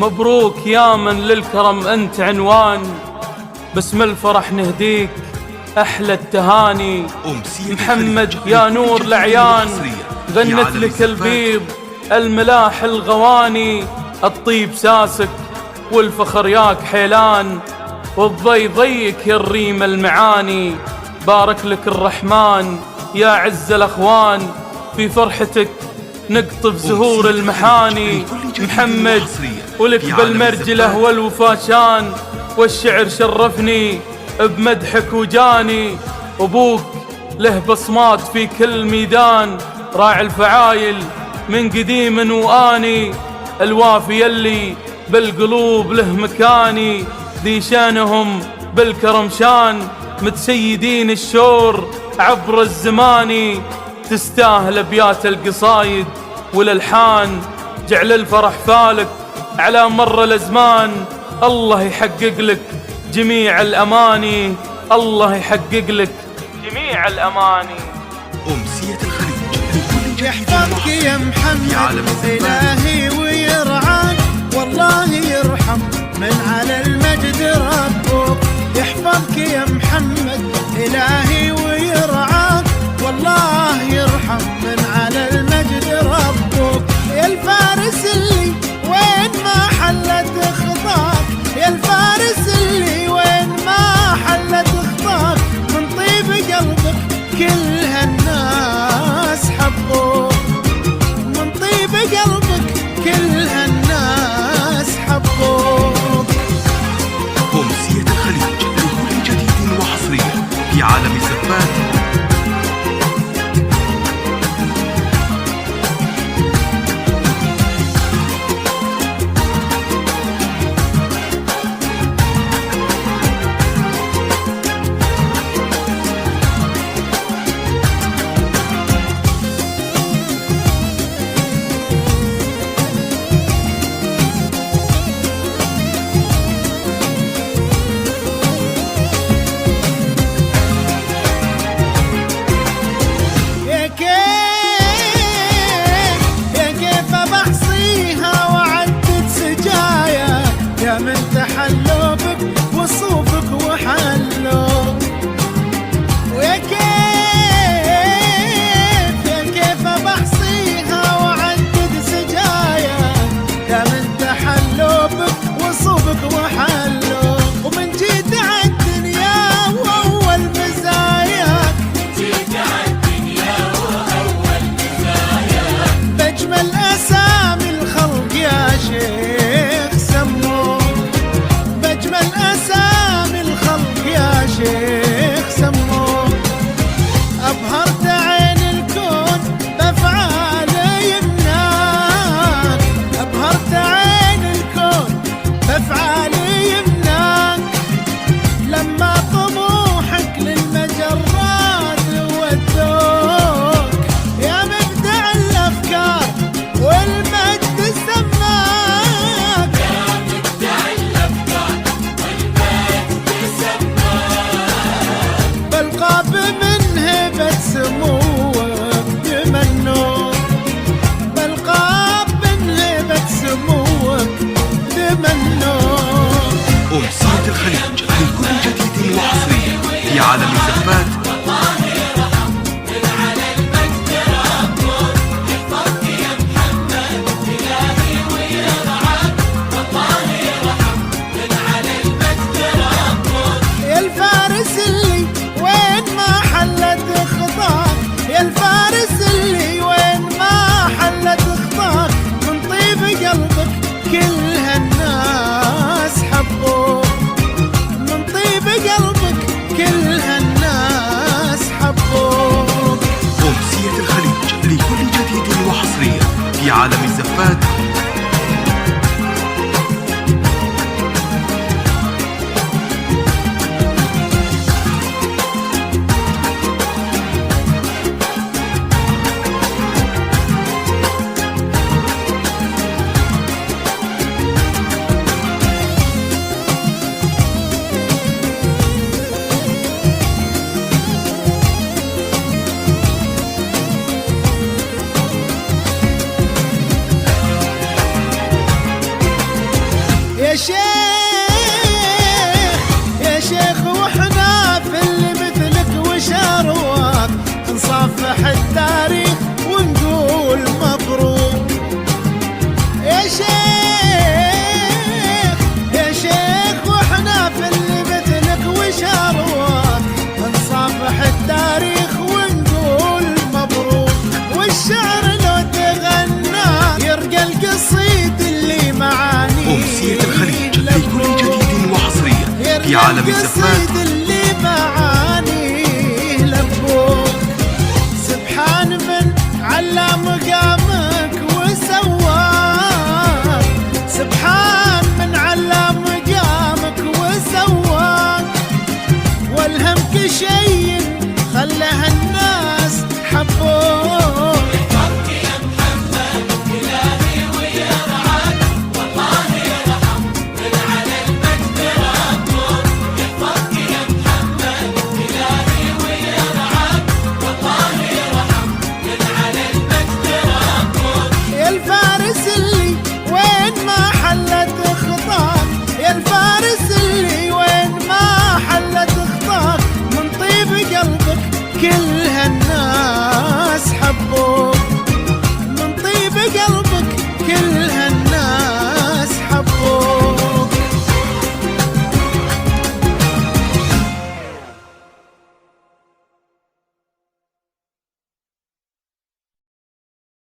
مبروك يا من للكرم أنت عنوان، باسم الفرح نهديك أحلى التهاني. محمد يا نور الأعيان غنت لك البيض الملاح الغواني، الطيب ساسك والفخر ياك حيلان، والضي ضيك يا الريم المعاني. بارك لك الرحمن يا عز الأخوان، في فرحتك نقطف زهور المحاني. محمد ولك بالمرجلة والوفاشان، والشعر شرفني بمدحك وجاني. أبوك له بصمات في كل ميدان، راعي الفعايل من قديم وآني، الوافي اللي بالقلوب له مكاني. ذي شانهم بالكرم شان، متسيدين الشور عبر الزمان. تستاهل أبيات القصايد والألحان، جعل الفرح فالك على مر الأزمان. الله يحقق لك جميع الأماني، الله يحقق لك جميع الأماني. أمسية الخليج لكل يحفظك يا محمد إلهي ويرعاك، والله يرحم من على المجد ربك. يحفظك يا محمد إلهي ويرعاك، والله يرحم من على المجد ربك. يا الفارس اللي وين ما حلت خطاك، يا الفارس اللي وين ما حلت خطاك، من طيب قلبك كل هالناس حبوك، من طيب قلبك كل هالناس حبوك. أمسية الخليج لكل جديد وحصري في عالم الزفات. يا شيخ يا شيخ واحنا في اللي مثلك وشارواك نصفح التاريخ ونقول مبروك. يا شيخ يا شيخ واحنا في اللي مثلك وشارواك نصفح التاريخ ونقول مبروك. والشعر لو تغنى يرقى القصيد اللي معاني أمسية الخليج لكل جديد وحصريا في عالم الزفات